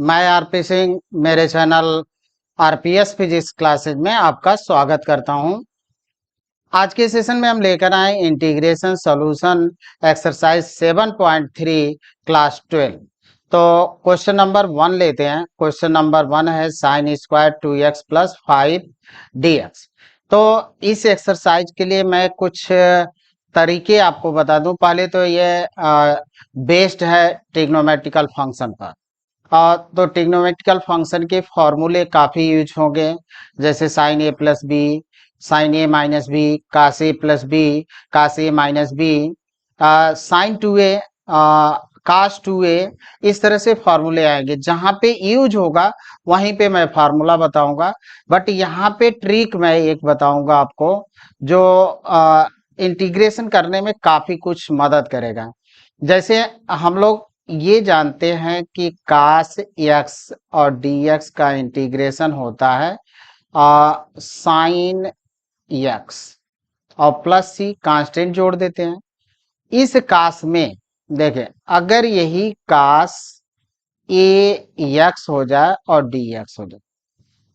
मैं आरपी सिंह मेरे channel RPS physics classes में आपका स्वागत करता हूं। आज के सेशन में हम लेकर आए इंटीग्रेशन सॉल्यूशन एक्सरसाइज 7.3 क्लास 12। तो क्वेश्चन नंबर 1 लेते हैं। क्वेश्चन नंबर 1 है sine square 2x plus 5 dx। तो इस एक्सरसाइज के लिए मैं कुछ तरीके आपको बता दूं। पहले तो ये बेस्ड है ट्रिग्नोमेट्रिकल फंक्शन पर। तो ट्रिग्नोमेट्रिकल फंक्शन के फॉर्मूले काफी यूज होंगे, जैसे sign A plus B, sign A minus b, cos A plus B, cos A minus B, sign to A, cos to ए। इस तरह से फॉर्मूले आएंगे। जहां पे यूज होगा वहीं पे मैं फार्मूला बताऊंगा, बट यहाँ पे ट्रिक मैं एक बताऊंगा आपको जो इंटीग्रेशन करने में काफी कुछ मदद करेगा। जैसे हम लोग ये जानते हैं कि कास एक्स और डीएक्स का इंटीग्रेशन होता है साइन एक्स और प्लस सी कांस्टेंट जोड़ देते हैं। इस कास में देखें, अगर यही कास ए एक्स हो जाए और डी एक्स हो जाए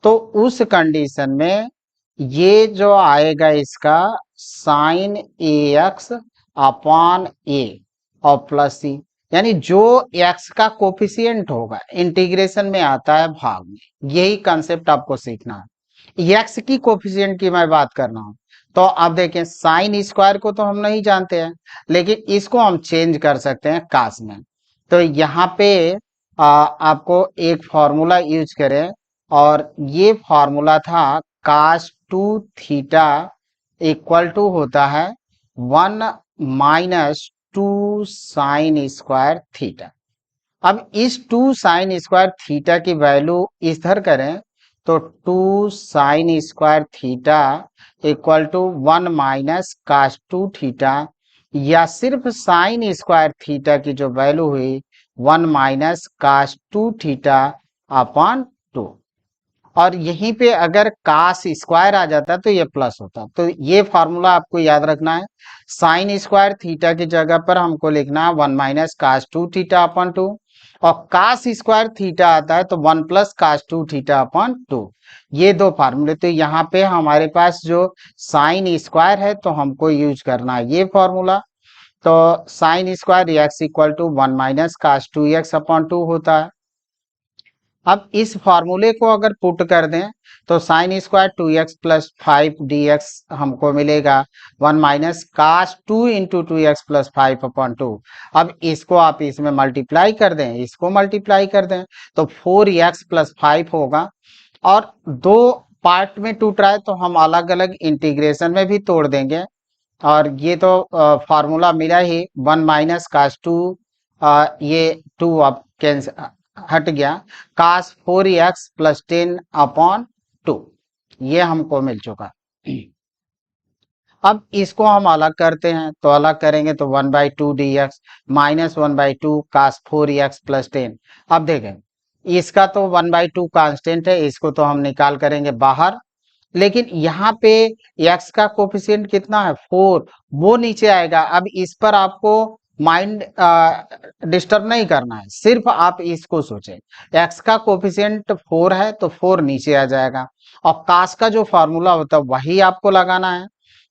तो उस कंडीशन में ये जो आएगा इसका साइन ए एक्स अपॉन ए और प्लस सी, यानी जो एक्स का कोफिशिएंट होगा इंटीग्रेशन में आता है भाग में। यही कंसेप्ट आपको सीखना है। एक्स की कोफिशिएंट की मैं बात कर रहा हूं। तो आप देखें, साइन स्क्वायर को तो हम नहीं जानते हैं, लेकिन इसको हम चेंज कर सकते हैं कास में। तो यहाँ पे आपको एक फॉर्मूला यूज करें, और ये फॉर्मूला था cos two theta equal to होता है 1 माइनस 2 साइन स्क्वायर थीटा। अब इस 2 साइन स्क्वायर थीटा की वैल्यू इधर करें तो 2 sine square theta equal to 1 minus cos two theta, या सिर्फ साइन स्क्वायर थीटा की जो वैल्यू हुई 1 minus cos two theta upon 2। और यहीं पे अगर कास स्क्वायर आ जाता तो ये प्लस होता। तो ये फॉर्मूला आपको याद रखना है। साइन स्क्वायर थीटा की जगह पर हमको लिखना है 1 minus cos two theta upon 2, और कास स्क्वायर थीटा आता है तो 1 plus cos two theta upon 2। ये दो फार्मूले। तो यहाँ पे हमारे पास जो साइन स्क्वायर है तो हमको यूज करना है ये फॉर्मूला। तो sine square x equal to 1 minus cos two x upon 2 होता है। अब इस फॉर्मूले को अगर पुट कर दें तो sine square 2x plus 5 dx हमको मिलेगा 1 minus cos 2 into 2x plus 5 upon 2। अब इसको आप इसमें मल्टीप्लाई कर दें, इसको मल्टीप्लाई कर दें तो 4x प्लस 5 होगा। और दो पार्ट में टूट रहा है तो हम अलग अलग इंटीग्रेशन में भी तोड़ देंगे। और ये तो फार्मूला मिला ही 1 माइनस कास 2, ये 2 अब कैंसिल हट गया, कास 4x प्लस 10 अपॉन 2 ये हमको मिल चुका। अब इसको हम अलग करते हैं, तो अलग करेंगे तो 1/2 dx माइनस 1/2 कास 4x प्लस 10। अब देखें, इसका तो 1/2 कांस्टेंट है, इसको तो हम निकाल करेंगे बाहर। लेकिन यहाँ पे x का कोफिशिएंट कितना है 4, वो नीचे आएगा। अब इस पर आपको माइंड डिस्टर्ब नहीं करना है, सिर्फ आप इसको सोचें। x का कोफिशिएंट 4 है तो 4 नीचे आ जाएगा, और कास का जो फॉर्मूला होता है वही आपको लगाना है।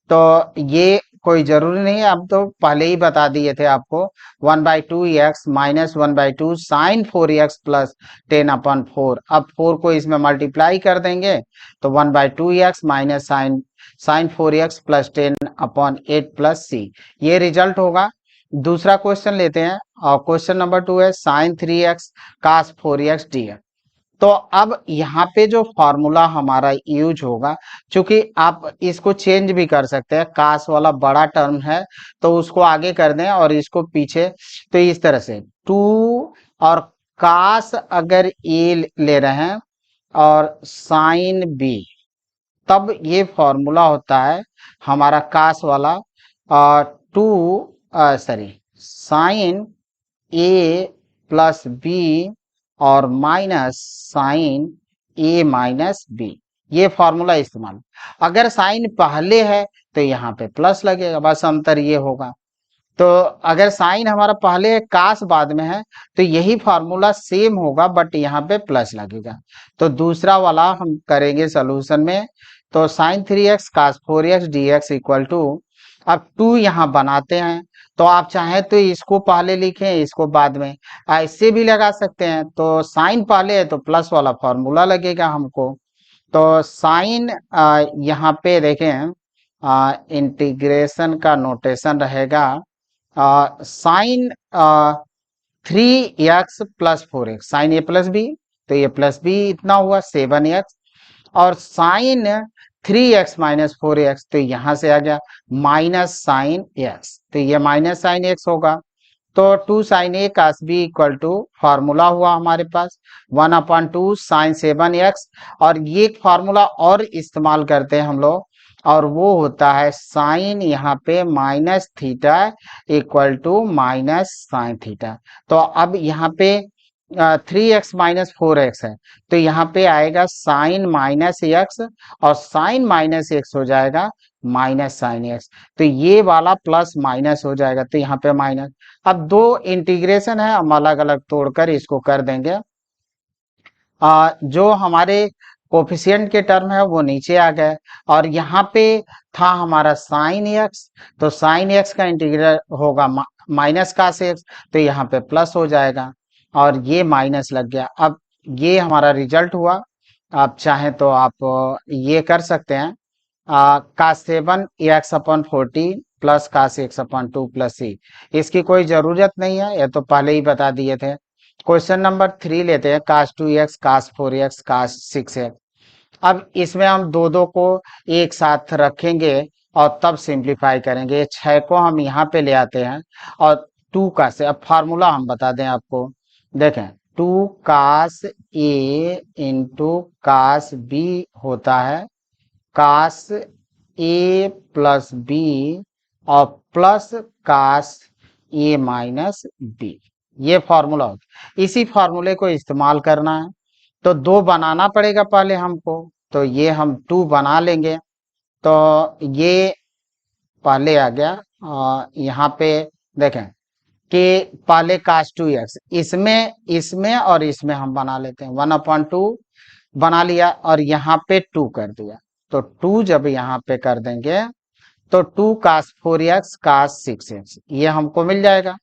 तो ये कोई जरूरी नहीं है, अब तो पहले ही बता दिए थे आपको। 1/2 x minus 1/2 sine 4x plus 10 upon 4। अब 4 को इसमें मल्टीप्लाई कर देंगे तो 1/2 x minus sine 4x plus 10 upon 8 plus सी, ये रिजल्ट होगा। दूसरा क्वेश्चन लेते हैं, और क्वेश्चन नंबर 2 है sign 3x cos 4x dx। तो अब यहाँ पे जो फॉर्मूला हमारा यूज होगा, क्योंकि आप इसको चेंज भी कर सकते हैं, कास वाला बड़ा टर्म है तो उसको आगे कर दें और इसको पीछे। तो इस तरह से 2 और कास अगर ए ले रहे हैं और साइन बी, तब ये फॉर्मूला होता है हमारा कास वाला 2 sorry sine A plus B और minus sine A minus b, ये फॉर्मूला इस्तेमाल। अगर साइन पहले है तो यहाँ पे प्लस लगेगा, बस अंतर ये होगा। तो अगर साइन हमारा पहले है, कास बाद में है, तो यही फार्मूला सेम होगा, बट यहाँ पे प्लस लगेगा। तो दूसरा वाला हम करेंगे सोल्यूशन में। तो sine 3x cos 4x dx equal to, अब 2 यहाँ बनाते हैं, तो आप चाहें तो इसको पहले लिखें, इसको बाद में, ऐसे भी लगा सकते हैं। तो साइन पहले है तो प्लस वाला फार्मूला लगेगा हमको। तो साइन यहाँ पे देखें, इंटीग्रेशन का नोटेशन रहेगा sine 3x plus 4x, sine A plus B, तो ये प्लस बी इतना हुआ 7x, और साइन 3x माइनस 4x, तो यहां से आ गया माइनस साइन x, तो ये माइनस साइन x होगा। तो 2 sine A cos b equal to formula हुआ हमारे पास 1/2 साइन 7x, और ये फार्मूला और इस्तेमाल करते हैं हम लोग, और वो होता है साइन यहाँ पे minus theta equal to minus sine theta. तो अब यहाँ पे 3x माइनस 4x है, तो यहाँ पे आएगा साइन माइनस एक्स, और साइन माइनस एक्स हो जाएगा माइनस साइन एक्स, तो ये वाला प्लस माइनस हो जाएगा, तो यहाँ पे माइनस। अब दो इंटीग्रेशन है, हम अलग अलग तोड़कर इसको कर देंगे। जो हमारे कोफिशिएंट के टर्म है वो नीचे आ गए, और यहाँ पे था हमारा साइन एक्स, तो साइन एक्स का इंटीग्रल होगा माइनस कास एक्स, तो यहाँ पे प्लस हो जाएगा, और ये माइनस लग गया। अब ये हमारा रिजल्ट हुआ। आप चाहें तो आप ये कर सकते हैं, कास 7x/14 plus cos x/2 plus सी, इसकी कोई जरूरत नहीं है, ये तो पहले ही बता दिए थे। क्वेश्चन नंबर 3 लेते हैं, कास 2x कास 4x कास 6x। अब इसमें हम दो दो को एक साथ रखेंगे और तब सिंप्लीफाई करेंगे। 6 को हम यहाँ पे ले आते हैं, और 2 का से अब फार्मूला हम बता दें आपको, देखें 2 कास ए इंटू कास बी होता है कास ए प्लस बी, और प्लस कास ए माइनस बी, ये फॉर्मूला होता है। इसी फार्मूले को इस्तेमाल करना है, तो 2 बनाना पड़ेगा पहले हमको, तो ये हम 2 बना लेंगे। तो ये पहले आ गया, यहाँ पे देखें कि पहले कास 2x, इसमें इसमें और इसमें हम बना लेते हैं, 1/2 बना लिया, और यहाँ पे 2 कर दिया। तो 2 जब यहाँ पे कर देंगे तो 2 कास 4x कास 6x ये हमको मिल जाएगा।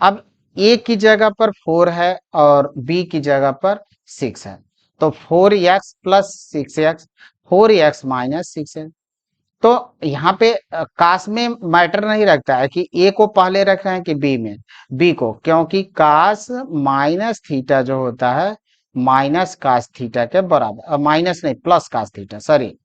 अब ए की जगह पर 4 है और बी की जगह पर 6 है, तो 4x plus 6x, 4x minus 6x। तो यहाँ पे कास में मैटर नहीं रखता है कि ए को पहले रख रहे हैं कि बी में, बी को, क्योंकि कास माइनस थीटा जो होता है माइनस कास थीटा के बराबर, माइनस नहीं plus cos theta, sorry,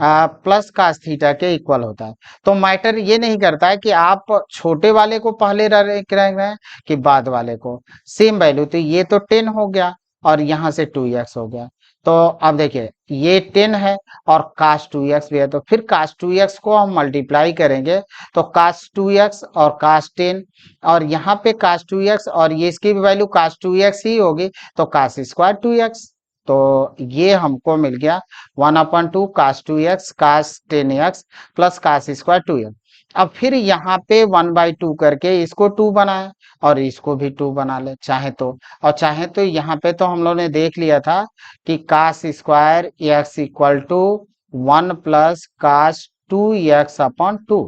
plus cos theta के इक्वल होता है। तो मैटर ये नहीं करता है कि आप छोटे वाले को पहले रख रहे हैं कि बाद वाले को, सेम वैल्यू। तो ये तो 10 हो गया, और यहाँ से 2x हो गया। तो अब देखिए ये 10 है और कास 2x भी है, तो फिर कास 2x को हम मल्टीप्लाई करेंगे, तो कास 2x और कास 10, और यहाँ पे कास 2x और ये इसकी भी वैल्यू कास 2x ही होगी, तो कास स्क्वायर 2x। तो ये हमको मिल गया 1/2 कास 2x कास 10x plus cos square 2x। अब फिर यहाँ पे 1/2 करके इसको 2 बनाए, और इसको भी 2 बना ले चाहे तो, और चाहे तो यहाँ पे तो हम लोगों ने देख लिया था कि cos square x equal to 1 plus cos 2x/2,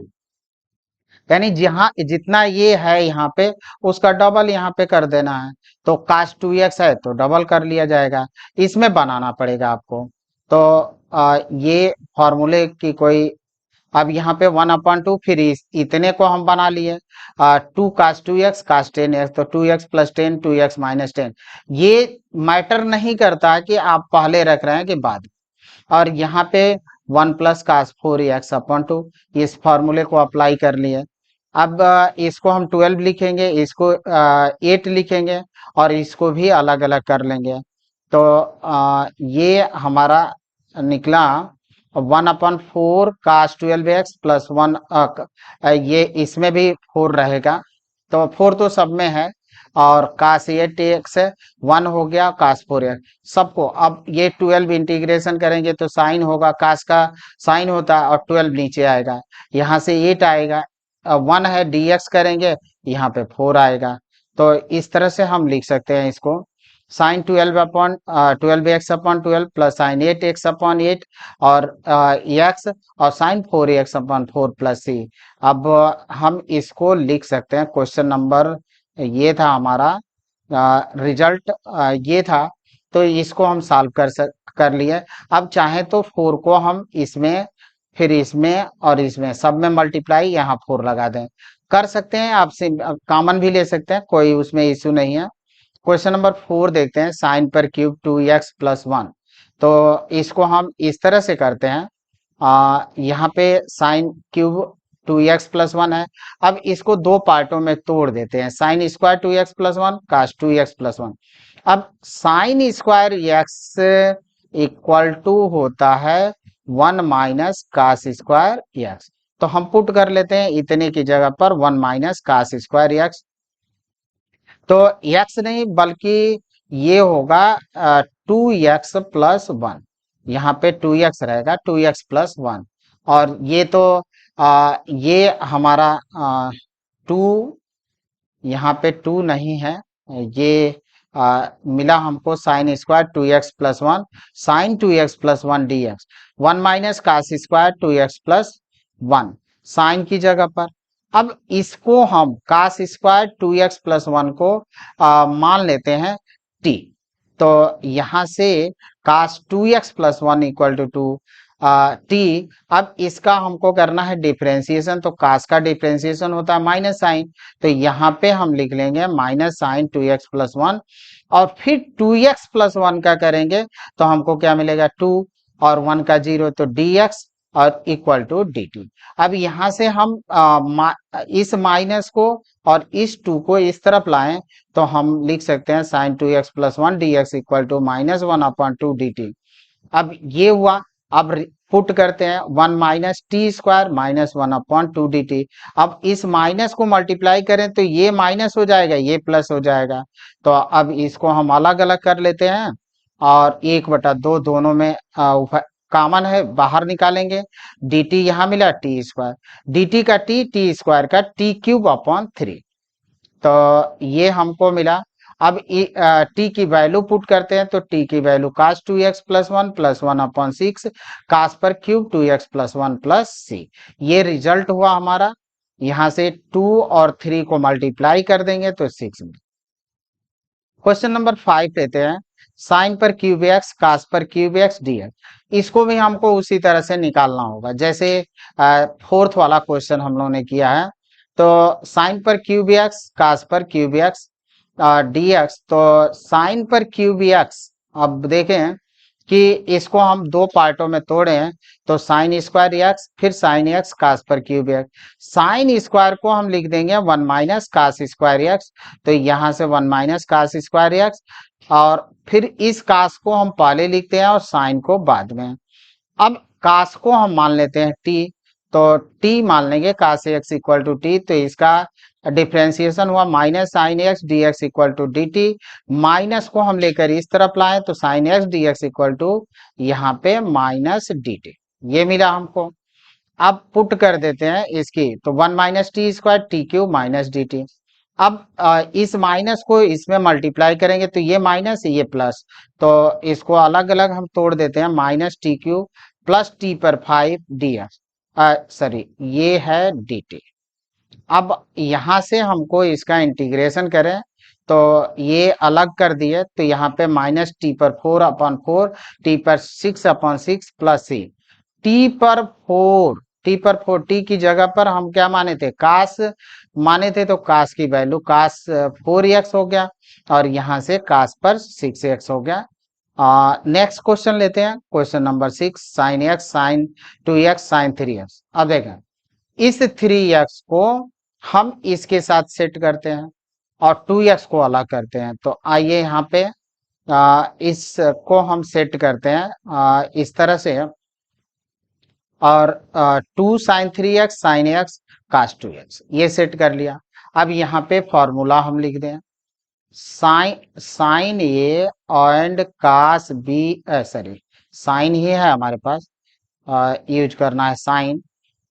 यानी जहां जितना ये है यहाँ पे उसका डबल यहाँ पे कर देना है। तो कास 2x है तो डबल कर लिया जाएगा, इसमें बनाना पड़ेगा आपको। तो ये फॉर्मूले की कोई, अब यहाँ पे 1/2, फिर इतने को हम बना लिए 2 कास 2x कास 10x, तो 2x प्लस 10 2x माइनस 10, ये मैटर नहीं करता कि आप पहले रख रहे हैं कि बाद। और यहाँ पे 1 प्लस कास 4x/2, इस फॉर्मूले को अप्लाई कर लिए। अब इसको हम 12 लिखेंगे, इसको 8 लिखेंगे, और इसको भी अलग अलग कर लेंगे। तो ये हमारा निकला 1/4 कास 12x प्लस 1, ये इसमें भी 4 रहेगा, तो 4 तो सब में है, और कास 8x है 1 हो गया, कास 4x सबको। अब ये 12 इंटीग्रेशन करेंगे तो साइन होगा, कास का साइन होता है, और 12 नीचे आएगा, यहाँ से 8 आएगा, 1 है, dx करेंगे यहाँ पे 4 आएगा। तो इस तरह से हम लिख सकते हैं इसको, sign 12x/12 plus sign 8x/8 और x और साइन 4x/4 प्लस c। अब हम इसको लिख सकते हैं, क्वेश्चन नंबर ये था हमारा, रिजल्ट ये था। तो इसको हम सॉल्व कर लिए। अब चाहे तो 4 को हम इसमें, फिर इसमें और इसमें सब में मल्टीप्लाई, यहाँ 4 लगा दें, कर सकते हैं। आप कॉमन भी ले सकते हैं, कोई उसमें इश्यू नहीं है। क्वेश्चन नंबर 4 देखते हैं, साइन पर क्यूब 2x+1। तो इसको हम इस तरह से करते हैं, यहाँ पे साइन क्यूब 2x+1 है। अब इसको दो पार्टों में तोड़ देते हैं, sign square 2x+1 cos 2x+1। अब sine square x equal to होता है 1 माइनस कास स्क्वायर x। तो हम पुट कर लेते हैं इतने की जगह पर 1 माइनस कास स्क्वायर x। तो x नहीं बल्कि ये होगा 2x+1। यहाँ पे 2x रहेगा, 2x+1। और ये तो ये हमारा 2, यहाँ पे 2 नहीं है, ये मिला हमको sine square 2x+1, sine 2x+1 dx, 1 minus cos square 2x+1 sine की जगह पर। अब इसको हम कास स्क्वायर 2x+1 को मान लेते हैं t। तो यहाँ से कास 2x+1 इक्वल टू 2 t। अब इसका हमको करना है डिफरेंशिएशन, तो कास का डिफरेंशिएशन होता है माइनस साइन। तो यहाँ पे हम लिख लेंगे माइनस साइन 2x+1 और फिर 2x+1 का करेंगे तो हमको क्या मिलेगा 2 और 1 का 0, तो dx और इक्वल टू dt। अब यहाँ से हम इस माइनस को और इस 2 को इस तरफ लाएं तो हम लिख सकते हैं sine 2x+1 dx equal to -1/2 dt। अब ये हुआ। अब पुट करते हैं 1 माइनस टी स्क्वायर -1/2 dt। अब इस माइनस को मल्टीप्लाई करें तो ये माइनस हो जाएगा, ये प्लस हो जाएगा। तो अब इसको हम अलग अलग कर लेते हैं और 1/2 दोनों में कॉमन है, बाहर निकालेंगे। dt यहाँ मिला टी स्क्वायर, dt का टी स्क्वायर का t³/3। तो ये हमको मिला। अब t की वैल्यू पुट करते हैं तो t की वैल्यू कास 2x+1 प्लस 1/6 कास पर क्यूब 2x+1 प्लस c। ये रिजल्ट हुआ हमारा। यहाँ से 2 और 3 को मल्टीप्लाई कर देंगे तो 6 में। क्वेश्चन नंबर 5 लेते हैं, साइन पर क्यूब एक्स कास पर क्यूब एक्स dx। इसको भी हमको उसी तरह से निकालना होगा जैसे 4th वाला क्वेश्चन हम लोगों ने किया है। तो साइन पर क्यूब एक्स कास पर क्यूब एक्स dx। तो साइन पर क्यूब एक्स, अब देखें कि इसको हम दो पार्टों में तोड़े हैं, तो साइन स्क्वायर एक्स फिर साइन एक्स कास पर क्यूब एक्स। साइन स्क्वायर को हम लिख देंगे 1 माइनस कास स्क्वायर एक्स। तो यहाँ से 1 माइनस कास स्क्वायर एक्स और फिर इस कास को हम पहले लिखते हैं और साइन को बाद में। अब कास को हम मान लेते हैं t। तो t मान लेंगे cos x equal to t. तो इसका डिफ्रेंसिएशन हुआ minus sine x d x equal to d t. माइनस को हम लेकर इस तरफ लाएं तो sine x d x equal to यहाँ पे माइनस डी टी। ये मिला हमको। अब पुट कर देते हैं इसकी, तो 1 minus T square t³ minus D T. अब इस माइनस को इसमें मल्टीप्लाई करेंगे तो ये माइनस ये प्लस। तो इसको अलग अलग हम तोड़ देते हैं, -t³ plus t/5 dx, sorry ये है dt। अब यहाँ से हमको इसका इंटीग्रेशन करें तो ये अलग कर दिए तो यहाँ पे -t/4/4 t/6/6 plus c। t/4 t की जगह पर हम क्या माने थे, कास माने थे। तो कास की वैल्यू कास 4x हो गया और यहाँ से कास पर 6x हो गया। नेक्स्ट क्वेश्चन लेते हैं, question number 6, sine x sine 2x sine 3x। अब देखें इस 3x को हम इसके साथ सेट करते हैं और 2x को अलग करते हैं। तो आइए यहाँ पे इसको हम सेट करते हैं इस तरह से, और 2 साइन 3x साइन एक्स कास 2x ये सेट कर लिया। अब यहाँ पे फॉर्मूला हम लिख दें, sine A and cos B, sorry sine ही है हमारे पास, यूज करना है साइन।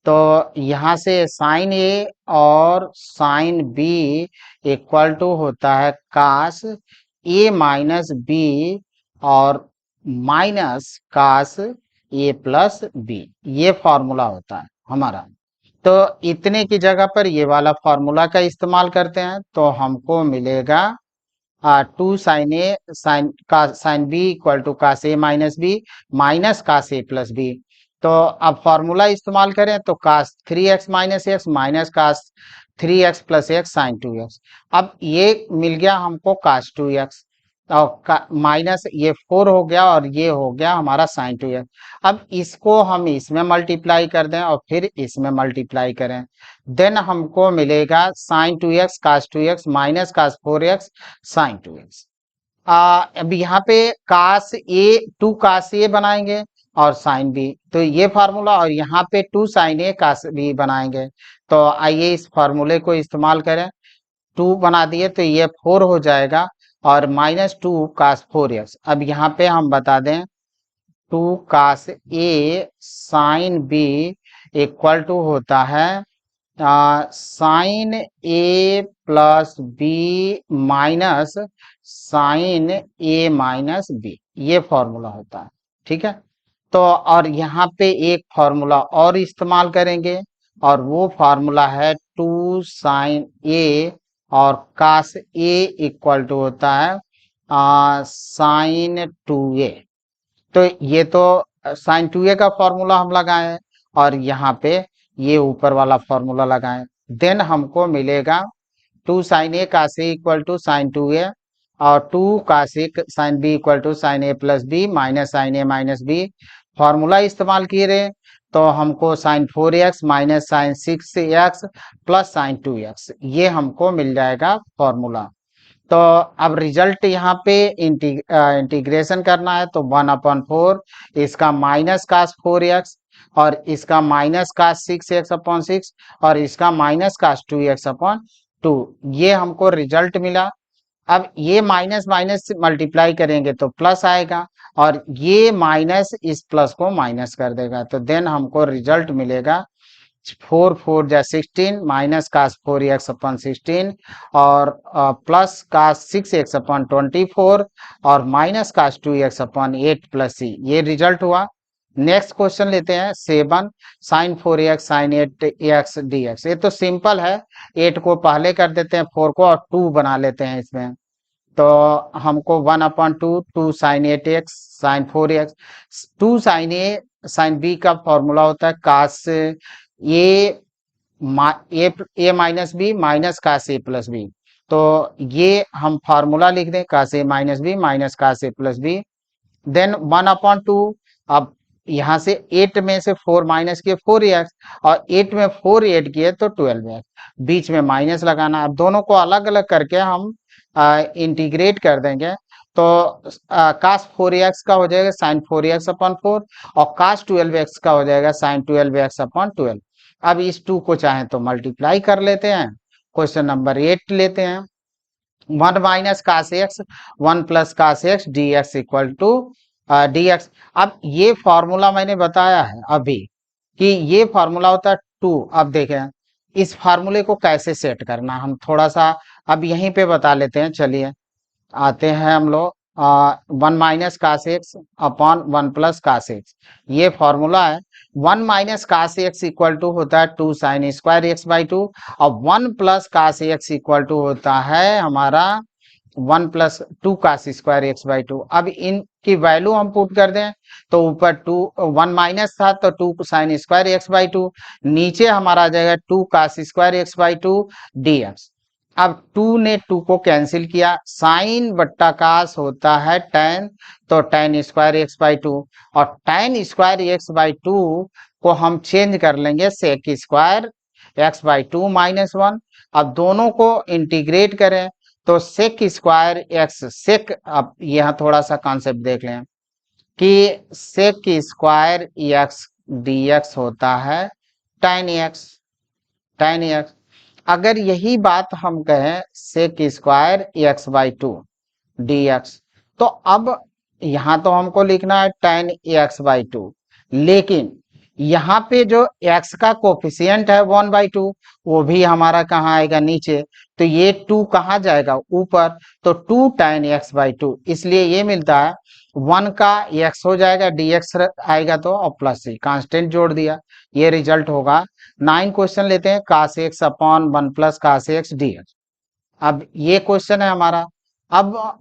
तो यहाँ से साइन ए और साइन बी इक्वल टू होता है कास ए माइनस बी और माइनस कास ए प्लस बी, ये फॉर्मूला होता है हमारा। तो इतने की जगह पर ये वाला फॉर्मूला का इस्तेमाल करते हैं तो हमको मिलेगा 2 sin A sin b equal to cos A minus B minus cos A plus B. तो अब फॉर्मूला इस्तेमाल करें तो cos 3x minus x minus cos 3x plus x sine 2x। अब ये मिल गया हमको कास 2x और माइनस ये 4 हो गया और ये हो गया हमारा साइन 2x। अब इसको हम इसमें मल्टीप्लाई कर दें और फिर इसमें मल्टीप्लाई करें, देन हमको मिलेगा sine 2x cos 2x minus cos 4x sine 2x। अब यहाँ पे कास ए 2 कास ए बनाएंगे और साइन बी, तो ये फार्मूला, और यहाँ पे 2 साइन ए कास बी बनाएंगे। तो आइए इस फार्मूले को इस्तेमाल करें। 2 बना दिए तो ये 4 हो जाएगा और माइनस 2 कास 4x। अब यहाँ पे हम बता दें 2 cos A sine B equal to होता है sign A plus B minus sine A minus b, ये फॉर्मूला होता है। ठीक है, तो और यहाँ पे एक फॉर्मूला और इस्तेमाल करेंगे और वो फॉर्मूला है 2 साइन ए और कास ए इक्वल टू होता है साइन 2a। तो ये तो साइन 2a का फॉर्मूला हम लगाए हैं और यहाँ पे ये ऊपर वाला फॉर्मूला लगाएं, देन हमको मिलेगा 2 sine A cos A equal to sine 2a और 2 cos A sine B equal to sine A plus B minus sine A minus B. Formula इस्तेमाल किए रहे तो हमको sine 4x minus sine 6x plus sine 2x, ये हमको मिल जाएगा फॉर्मूला। तो अब रिजल्ट यहाँ पे इंटीग्रेशन करना है तो 1/4 इसका माइनस कास 4x और इसका माइनस कास 6x/6 और इसका माइनस कास 2x/2, ये हमको रिजल्ट मिला। अब ये माइनस माइनस मल्टीप्लाई करेंगे तो प्लस आएगा और ये माइनस इस प्लस को माइनस कर देगा, तो देन हमको रिजल्ट मिलेगा 4 4 जा 16 माइनस कास 4x/16 और प्लस कास 6x/24 और minus cos 2x/8 plus c, ये रिजल्ट हुआ। नेक्स्ट क्वेश्चन लेते हैं 7 sign 4x sign 8x dx। ये तो सिंपल है, 8 को पहले कर देते हैं 4 को और 2 बना लेते हैं इसमें। तो हमको 1/2 2 sine 8x sine 4x। 2 sine A sine B का फॉर्मूला होता है कास ए माइनस बी माइनस कास ए प्लस बी। तो ये हम फार्मूला लिख दें कास ए माइनस बी माइनस कास ए प्लस बी, देन 1/2। अब यहाँ से 8 में से 4 माइनस किए 4x और 8 में 4 ऐड किए तो 12x, बीच में माइनस लगाना। अब दोनों को अलग अलग करके हम इंटीग्रेट कर देंगे तो कास 4x का हो जाएगा साइन 4x/4 और कास 12x का हो जाएगा साइन 12x/12। अब इस 2 को चाहे तो मल्टीप्लाई कर लेते हैं। क्वेश्चन नंबर 8 लेते हैं 1 minus cos x 1 plus cos x d x equal to dx। अब ये फॉर्मूला मैंने बताया है अभी कि ये फॉर्मूला होता है 2। अब देखें इस फार्मूले को कैसे सेट करना, हम थोड़ा सा अब यहीं पे बता लेते हैं। चलिए आते हैं हम लोग 1 minus cos x upon 1 plus cos x, ये फॉर्मूला है। 1 minus cos x equal to होता है 2 साइन स्क्वायर एक्स बाई 2 और 1 plus cos x equal to होता है हमारा 1 plus 2 cos square x by 2। अब इनकी वैल्यू हम पुट कर दें तो ऊपर 1 माइनस था तो 2 साइन स्क्वायर एक्स बाई 2, नीचे हमारा आ जाएगा 2 cos square x by 2 dx। अब 2 ने 2 को कैंसिल किया, साइन बट्टा कास होता है tan, तो tan स्क्वायर एक्स बाई 2 और tan स्क्वायर एक्स बाई 2 को हम चेंज कर लेंगे sec square x by 2 minus 1। अब दोनों को इंटीग्रेट करें तो सेक स्क्वायर एक्स सेक, अब यहाँ थोड़ा सा कॉन्सेप्ट देख लें कि सेक स्क्वायर एक्स dx होता है tan x। अगर यही बात हम कहें sec square x by 2 dx, तो अब यहाँ तो हमको लिखना है tan x बाई 2, लेकिन यहाँ पे जो x का कोफिशियंट है 1/2 वो भी हमारा कहाँ आएगा नीचे, तो ये 2 कहाँ जाएगा ऊपर, तो 2 tan x/2, इसलिए ये मिलता है 1 का x हो जाएगा dx आएगा तो, और प्लस c कांस्टेंट जोड़ दिया, ये रिजल्ट होगा। 9 क्वेश्चन लेते हैं, cos x upon 1 plus cos x dx। अब ये क्वेश्चन है हमारा। अब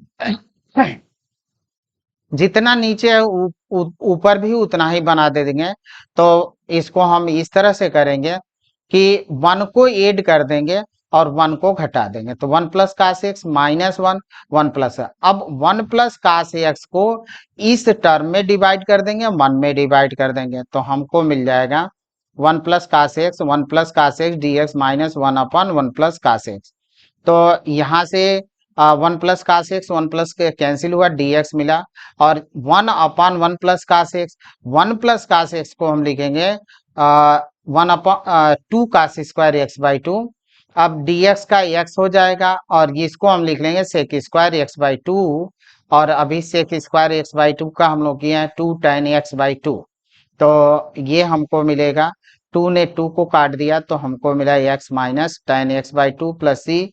जितना नीचे है ऊपर भी उतना ही बना दे देंगे। तो इसको हम इस तरह से करेंगे कि 1 को ऐड कर देंगे और 1 को घटा देंगे, तो 1 plus cos x minus 1, 1 plus. अब 1 प्लस कास एक्स को इस टर्म में डिवाइड कर देंगे, 1 में डिवाइड कर देंगे, तो हमको मिल जाएगा 1 plus cos x, 1 plus cos x d x minus 1 upon 1 plus cos x. तो यहाँ से 1 प्लस कास एक्स 1 प्लस के कैंसिल हुआ, dx मिला, और 1 upon 1 plus cos x, 1 plus cos x को हम लिखेंगे 1 अपॉन 2 कास स्क्वायर x/2। अब dx का x हो जाएगा और इसको हम लिख लेंगे सेक स्क्वायर x/2, और अभी सेक स्क्वायर x/2 का हम लोग किए हैं 2 tan x/2, तो ये हमको मिलेगा, 2 ने 2 को काट दिया तो हमको मिला x minus tan x/2 plus c।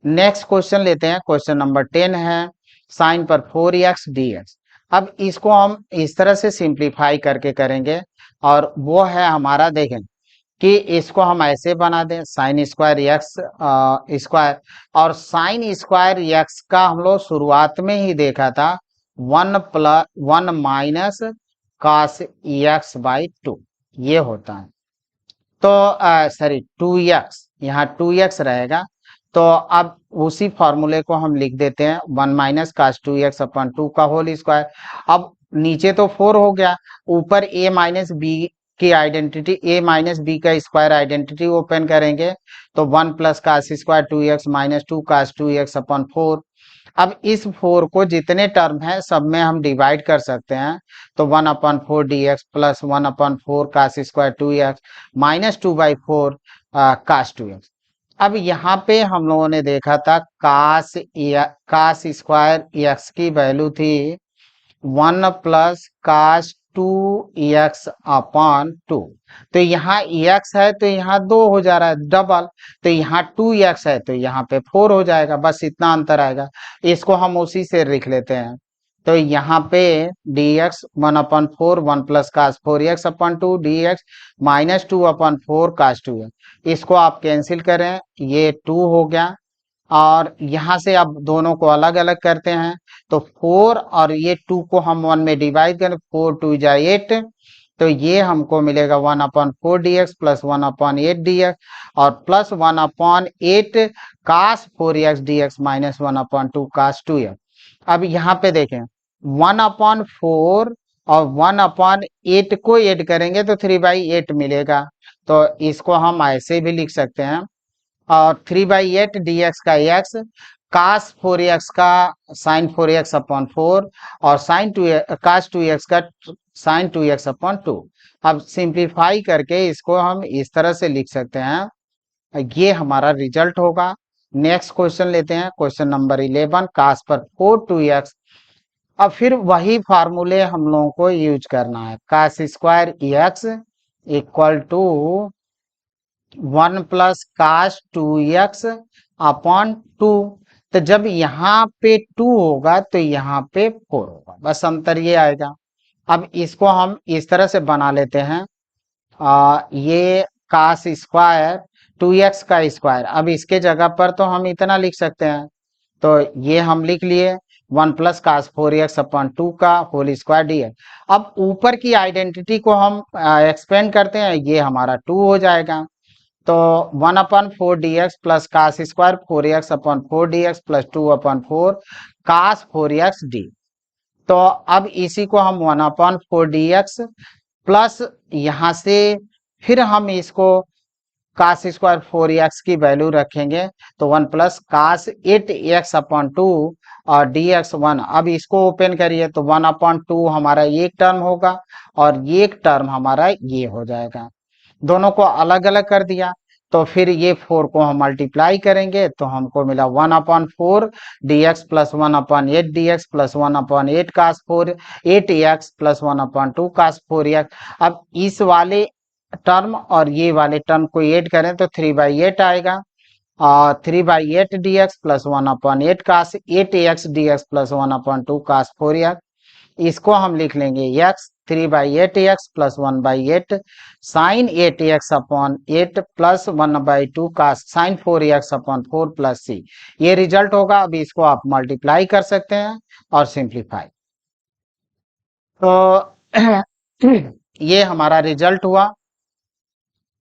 Next question लेते हैं, क्वेश्चन नंबर 10 है साइन पर 4x dx। अब इसको हम इस तरह से सिंप्लीफाई करके करेंगे, और वो है हमारा, देखें कि इसको हम ऐसे बना दें साइन स्क्वायर एक्स स्क्वायर, और साइन स्क्वायर एक्स का हम लोग शुरुआत में ही देखा था 1 माइनस कॉस x/2 ये होता है। तो सॉरी 2x, यहाँ 2x रहेगा, तो अब उसी फॉर्मूले को हम लिख देते हैं 1 माइनस कास 2x अपन 2 का होल स्क्वायर। अब नीचे तो 4 हो गया, ऊपर a माइनस बी की आइडेंटिटी, a माइनस बी का स्क्वायर आइडेंटिटी ओपन करेंगे, तो 1 plus cos square 2x minus 2 cos 2x upon 4। अब इस 4 को जितने टर्म है सब में हम डिवाइड कर सकते हैं, तो 1/4 dx plus 1/4 cos square 2x minus 2/4 cos 2x। अब यहाँ पे हम लोगों ने देखा था कास स्क्वायर एक्स की वैल्यू थी 1 प्लस कास 2x अपॉन 2, तो यहाँ x है तो यहाँ 2 हो जा रहा है डबल, तो यहाँ 2x है तो यहाँ पे 4 हो जाएगा, बस इतना अंतर आएगा। इसको हम उसी से लिख लेते हैं, तो यहाँ पे dx 1/4 1 plus cos 4x upon 2 dx minus 2/4 cos 2x, इसको आप कैंसिल करें, ये 2 हो गया, और यहाँ से अब दोनों को अलग अलग करते हैं, तो 4 और ये 2 को हम 1 में डिवाइड करें, 4 2 जा 8, तो ये हमको मिलेगा 1/4 dx प्लस 1/8 dx, और प्लस 1/8 कास 4x dx माइनस 1/2 कास 2x। अब यहाँ पे देखें 1/4 और 1/8 को ऐड करेंगे तो 3/8 मिलेगा, तो इसको हम ऐसे भी लिख सकते हैं, और 3/8 dx का x कास 4x का साइन 4x अपॉन 4, और साइन 2 कास 2x का साइन 2x अपॉन 2। अब सिंप्लीफाई करके इसको हम इस तरह से लिख सकते हैं, ये हमारा रिजल्ट होगा। नेक्स्ट क्वेश्चन लेते हैं, क्वेश्चन नंबर 11 कास पर 4 2x। अब फिर वही फार्मूले हम लोगों को यूज करना है, cos square x equal to 1 plus cos 2x upon 2, तो जब यहाँ पे 2 होगा तो यहाँ पे 4 होगा, बस अंतर ये आएगा। अब इसको हम इस तरह से बना लेते हैं, ये कास स्क्वायर 2x का स्क्वायर, अब इसके जगह पर तो हम इतना लिख सकते हैं, तो ये हम लिख लिए 1 प्लस कास 4x अपॉन 2 का होल स्क्वायर dx। अब ऊपर की आइडेंटिटी को हम एक्सपेंड करते हैं, ये हमारा 2 हो जाएगा, तो 1/4 dx plus cos square 4x upon 4 dx plus 2/4 cos 4x d। तो अब इसी को हम 1/4 dx प्लस यहाँ से फिर हम इसको कास स्क्वायर 4x की वैल्यू रखेंगे, तो 1 प्लस कास 8x अपॉन 2 और dx 1। अब इसको ओपन करिए तो 1/2 हमारा एक टर्म होगा और एक टर्म हमारा ये हो जाएगा, दोनों को अलग अलग कर दिया, तो फिर ये 4 को हम मल्टीप्लाई करेंगे तो हमको मिला 1/4 dx plus 1/8 dx plus 1/8 cos 4 8x plus 1/2 cos 4x। अब इस वाले टर्म और ये वाले टर्म को ऐड करें तो 3/8 आएगा और 3/8 dx plus 1/8 cos 8x dx plus 1/2 cos 4x। इसको हम लिख लेंगे x 3/8x plus 1/8 sine 8x upon 8 plus 1/2 का sine 4x upon 4 plus c। ये रिजल्ट होगा। अभी इसको आप मल्टीप्लाई कर सकते हैं और सिंप्लीफाई। तो ये हमारा रिजल्ट हुआ।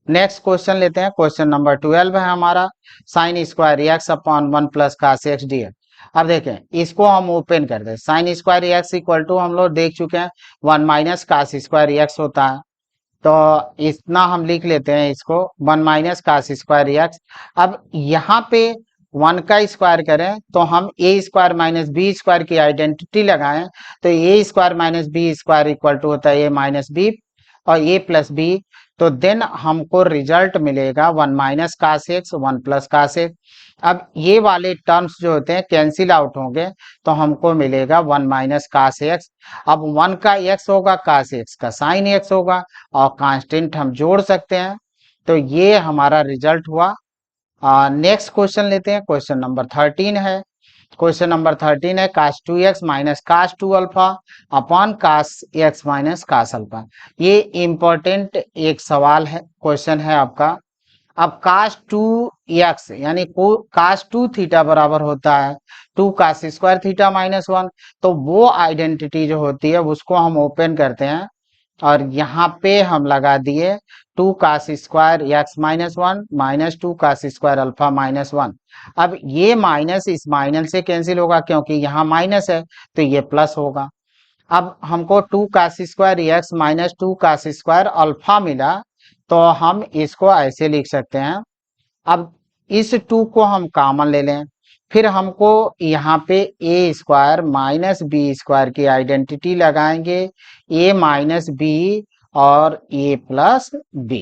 नेक्स्ट क्वेश्चन लेते हैं। क्वेश्चन नंबर 12 है हमारा, sine square x upon 1 plus cos x dx। अब देखें, इसको हम ओपन कर दें। Sine square x equal to हम लोग देख चुके हैं 1 माइनस कास स्क्वायर एक्स होता है, तो इतना हम लिख लेते हैं इसको 1 माइनस कास स्क्वायर एक्स। अब यहाँ पे 1 का स्क्वायर करें तो हम a square minus b square की आइडेंटिटी लगाएं तो a square minus b square equal to होता है ए माइनस बी और ए प्लस बी। तो देन हमको रिजल्ट मिलेगा 1 minus cos x 1 plus cos x. अब ये वाले टर्म्स जो होते हैं कैंसिल आउट होंगे तो हमको मिलेगा 1 माइनस कास एक्स। अब 1 का एक्स होगा, कास एक्स का साइन एक्स होगा और कांस्टेंट हम जोड़ सकते हैं। तो ये हमारा रिजल्ट हुआ। नेक्स्ट क्वेश्चन लेते हैं। क्वेश्चन नंबर 13 है। क्वेश्चन नंबर 13 है cos 2x minus cos 2 alpha upon cos x minus cos alpha. ये इंपॉर्टेंट एक सवाल है, क्वेश्चन है आपका। अब कास 2x यानी कास 2 थीटा बराबर होता है 2 कास स्क्वायर थीटा माइनस 1। तो वो आइडेंटिटी जो होती है उसको हम ओपन करते हैं और यहाँ पे हम लगा दिए 2 cos square x minus 1 minus 2 cos square alpha minus 1। अब ये माइनस इस माइनस से कैंसिल होगा क्योंकि यहाँ माइनस है तो ये प्लस होगा। अब हमको 2 cos square x minus 2 cos square alpha मिला तो हम इसको ऐसे लिख सकते हैं। अब इस 2 को हम कॉमन ले लें, फिर हमको यहाँ पे ए स्क्वायर माइनस बी स्क्वायर की आइडेंटिटी लगाएंगे, ए माइनस बी और ए प्लस बी।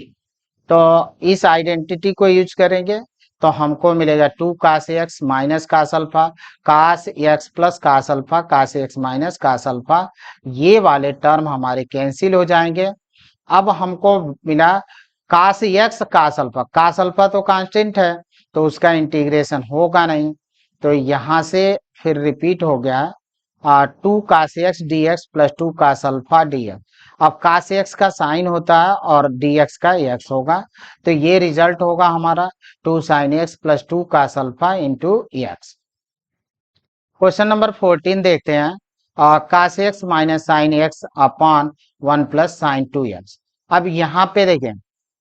तो इस आइडेंटिटी को यूज करेंगे तो हमको मिलेगा 2 cos x minus cos alpha, कास एक्स प्लस कास अल्फा, कास एक्स माइनस कास अल्फा। ये वाले टर्म हमारे कैंसिल हो जाएंगे। अब हमको मिला कास एक्स कास अल्फा तो कांस्टेंट है तो उसका इंटीग्रेशन होगा नहीं, तो यहाँ से फिर रिपीट हो गया 2 cos x d x plus 2 cos alpha d x. अब कास एक्स का साइन होता है और डी एक्स का एक्स होगा, तो ये रिजल्ट होगा हमारा 2 sine x plus 2 cos alpha into x. Question number 14 देखते हैं। Cos x minus sine x upon 1 plus sine 2x। अब यहाँ पे देखें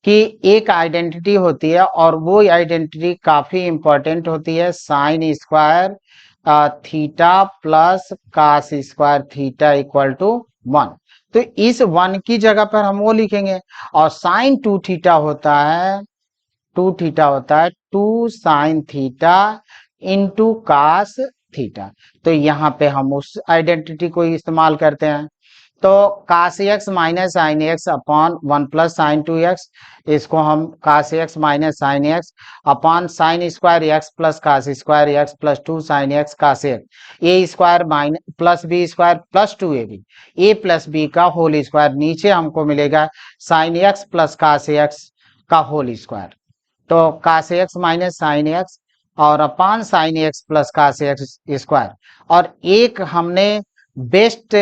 कि एक आइडेंटिटी होती है और वो आइडेंटिटी काफी इंपॉर्टेंट होती है, sine square theta plus cos square theta equal to 1। तो इस 1 की जगह पर हम वो लिखेंगे और साइन 2 थीटा होता है 2 sine theta into cos theta. तो यहाँ पे हम उस आइडेंटिटी को इस्तेमाल करते हैं। तो cos x minus sine x upon 1 plus sine 2x, इसको हम cos x minus sine x upon sine square x plus cos square x plus 2 sine x cos x, a square minus plus b square plus 2ab, a plus b का whole square. नीचे हमको मिलेगा sine x plus cos x का whole square. तो cos x minus sine x और upon sine x plus cos x square. और एक हमने बेस्ट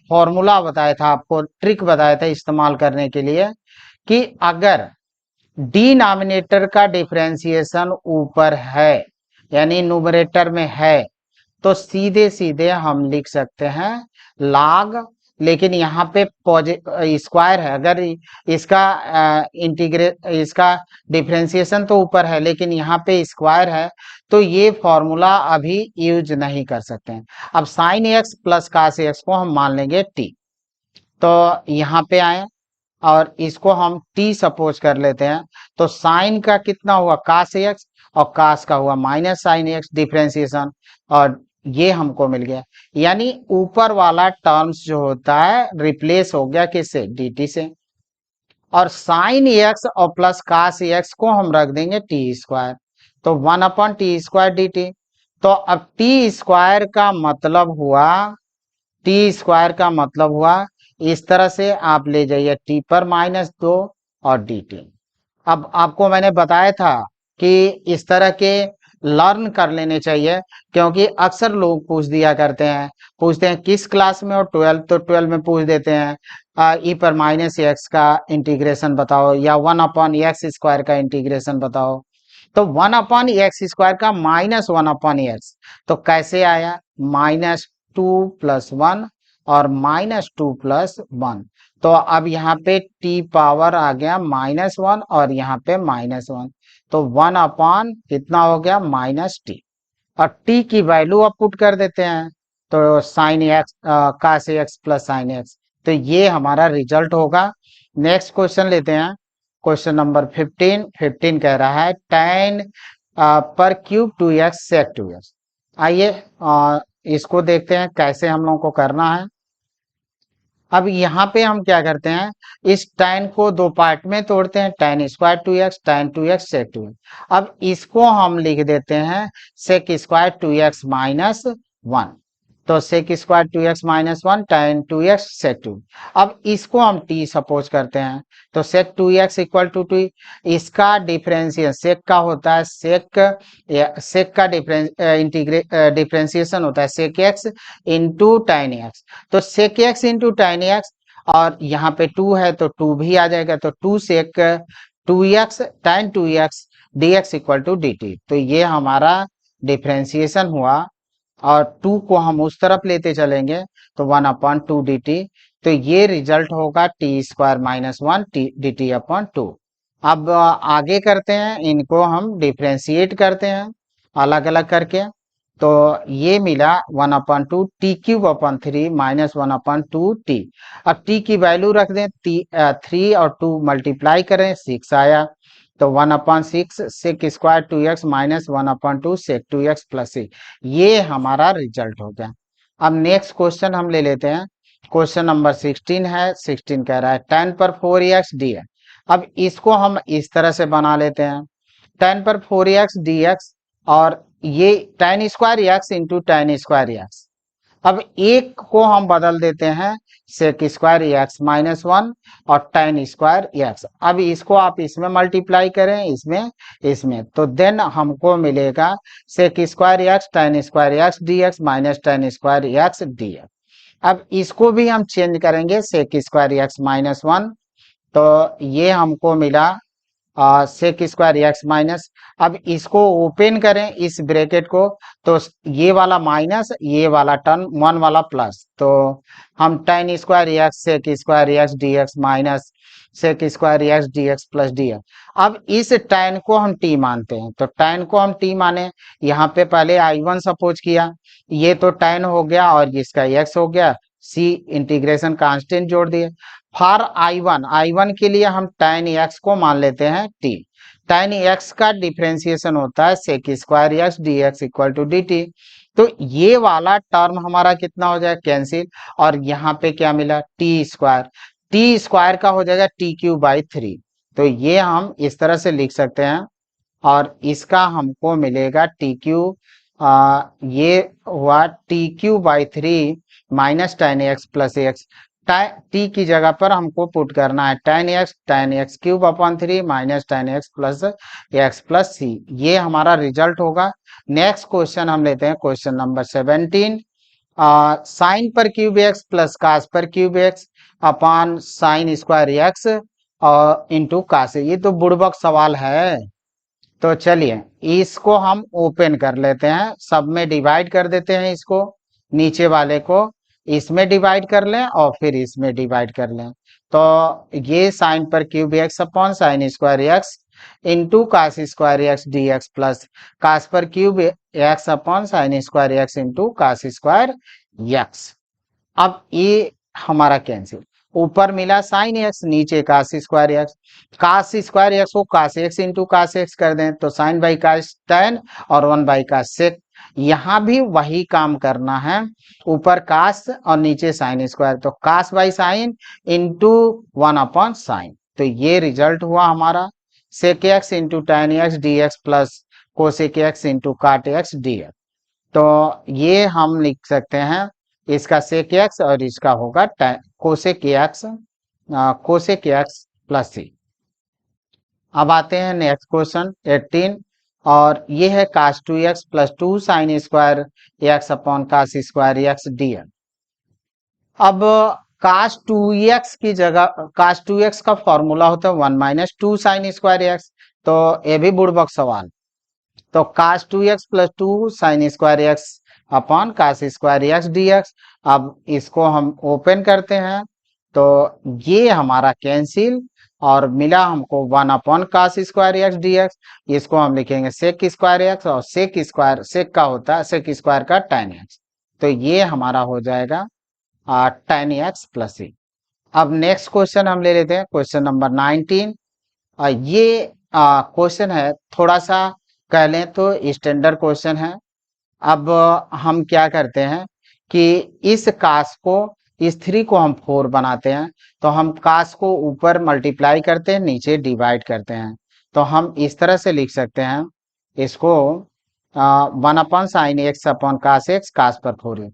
फॉर्मूला बताया था आपको, ट्रिक बताया था इस्तेमाल करने के लिए कि अगर डिनोमिनेटर का डिफरेंशिएशन ऊपर है यानी न्यूमरेटर में है तो सीधे सीधे हम लिख सकते हैं log, लेकिन यहाँ पे स्क्वायर है। अगर इसका इसका डिफरेंशिएशन तो ऊपर है लेकिन यहाँ पे स्क्वायर है तो ये फॉर्मूला अभी यूज नहीं कर सकते हैं। अब sine x plus cos x को हम मान लेंगे टी। तो यहाँ पे आए और इसको हम टी सपोज कर लेते हैं तो साइन का कितना हुआ कास एक्स और कास का हुआ माइनस साइन एक्स डिफरेंशिएशन, और ये हमको मिल गया। यानी ऊपर वाला टर्म्स जो होता है रिप्लेस हो गया किससे, dt से। और साइन एक्स और प्लस कास एक्स को हम रख देंगे टी स्क्वायर, तो 1/t² dt। तो अब टी स्क्वायर का मतलब हुआ, टी स्क्वायर का मतलब हुआ, इस तरह से आप ले जाइए टी पर -2 और डी टी। अब आपको मैंने बताया था कि इस तरह के लर्न कर लेने चाहिए, क्योंकि अक्सर लोग पूछ दिया करते हैं, पूछते हैं किस क्लास में, और 12 तो 12 में पूछ देते हैं ई पर -x का इंटीग्रेशन बताओ या 1/x² का इंटीग्रेशन बताओ। तो 1/x² का -1/x तो कैसे आया, -2+1 और -2+1। तो अब यहाँ पे t पावर आ गया -1 और यहाँ पे -1, तो 1/ कितना हो गया -t। और t की वैल्यू अब पुट कर देते हैं, तो sine x cos x plus sine x, तो ये हमारा रिजल्ट होगा। नेक्स्ट क्वेश्चन लेते हैं, क्वेश्चन नंबर 15 कह रहा है tan पर क्यूब 2x sec 2x। आइए इसको देखते हैं कैसे हम लोगों को करना है। अब यहाँ पे हम क्या करते हैं, इस tan को दो पार्ट में तोड़ते हैं, tan² 2x tan 2x sec 2x। अब इसको हम लिख देते हैं sec² 2x -1, तो sec² 2x -1 tan 2x sec 2। अब इसको हम t सपोज करते हैं, तो sec 2x इक्वल टू 2, इसका डिफरेंशिएशन sec का होता है, sec का डिफरेंशिएशन होता है sec x into tan x, तो sec x into tan x, और यहाँ पे 2 है तो 2 भी आ जाएगा, तो 2 sec 2x tan 2x dx equal to dt। तो ये हमारा डिफरेंशिएशन हुआ, और 2 को हम उस तरफ लेते चलेंगे, तो 1/2 dt। तो ये रिजल्ट होगा t² -1 dt/2। अब आगे करते हैं, इनको हम डिफ्रेंशिएट करते हैं अलग अलग करके, तो ये मिला 1/2 t³ 3 -1/2 t। अब t की वैल्यू रख दें, 3 और 2 मल्टीप्लाई करें 6 आया, तो 1/6 sec² 2x -1/2 sec 2x plus 6, ये हमारा रिजल्ट हो गया। अब नेक्स्ट क्वेश्चन हम ले लेते हैं, क्वेश्चन नंबर 16 है। 16 कह रहा है tan पर 4x dx। अब इसको हम इस तरह से बना लेते हैं, tan पर 4x dx, और ये tan² x into tan² x। अब एक को हम बदल देते हैं sec² x -1 और tan² x। अब इसको आप इसमें मल्टीप्लाई करें, इसमें तो देन हमको मिलेगा sec² x tan² x dx tan² x dx। अब इसको भी हम चेंज करेंगे sec² x -1, तो ये हमको मिला sec² x माइनस। अब इसको ओपन करें इस ब्रैकेट को, तो ये वाला माइनस, ये वाला टर्म 1 वाला प्लस, तो हम tan² x sec² x dx minus sec² x dx plus dx। अब इस tan को हम t मानते हैं, तो tan को हम t माने, यहाँ पे पहले I1 सपोज किया, ये तो tan हो गया और इसका x हो गया, c इंटीग्रेशन कांस्टेंट जोड़ दिए। फॉर I1 के लिए हम tan x को मान लेते हैं t। tan x का डिफरेंशिएशन होता है sec² x dx equal to dt। तो ये वाला टर्म हमारा कितना हो जाएगा, कैंसिल, और यहाँ पे क्या मिला t² का हो जाएगा t³/3। तो ये हम इस तरह से लिख सकते हैं, और इसका हमको मिलेगा ये हुआ t³/3 minus tan x plus x। t की जगह पर हमको पुट करना है tan x³/3 minus tan x plus c, ये हमारा रिजल्ट होगा। नेक्स्ट क्वेश्चन हम लेते हैं, क्वेश्चन नंबर 17। साइन पर क्यूब x प्लस कास पर cube x upon sin² x और इंटू कास, ये तो बुड़बक सवाल है। तो चलिए इसको हम ओपन कर लेते हैं, सब में डिवाइड कर देते हैं, इसको नीचे वाले को इसमें डिवाइड कर लें और फिर इसमें डिवाइड कर लें, तो ये साइन पर cube x upon sin² x into cos² x dx plus cos पर cube x upon sin² x into cos² x। अब ये हमारा कैंसिल, ऊपर मिला sin x, नीचे cos² x, cos² x को cos x into cos x कर दें, तो sin बाई cos tan और 1/cos sec। यहाँ भी वही काम करना है, ऊपर cos और नीचे sin², तो cos by sin into 1/sin। तो ये रिजल्ट हुआ हमारा sec x into tan x d x plus cosec x into cot x d x. तो ये हम लिख सकते हैं, इसका सेक एक्स और इसका होगा कोसेक एक्स प्लस सी। अब आते हैं नेक्स्ट क्वेश्चन 18, और ये है cos 2x plus 2 sine square x upon cos square x d x. अब कास 2x की जगह कास 2x का फॉर्मूला होता है 1 माइनस 2 साइन स्क्वायर एक्स, तो ये भी बुड़बक सवाल। तो cos 2x plus 2 sine square x upon cos square x d x. अब इसको हम ओपन करते हैं तो ये हमारा कैंसिल और मिला हमको 1 upon cos square x d x. इसको हम लिखेंगे सेक स्क्वायर एक्स, और सेक का होता है सेक स्क्वायर का tan एक्स, तो ये हमारा हो जाएगा tan एक्स प्लस सी। अब नेक्स्ट क्वेश्चन हम ले लेते हैं, क्वेश्चन नंबर 19। ये क्वेश्चन है थोड़ा सा कह लें तो स्टैंडर्ड क्वेश्चन है। अब हम क्या करते हैं कि इस कास को इस 3 को हम 4 बनाते हैं, तो हम कास को ऊपर मल्टीप्लाई करते हैं, नीचे डिवाइड करते हैं। तो हम इस तरह से लिख सकते हैं इसको 1 upon sine x upon cos x कास पर 4x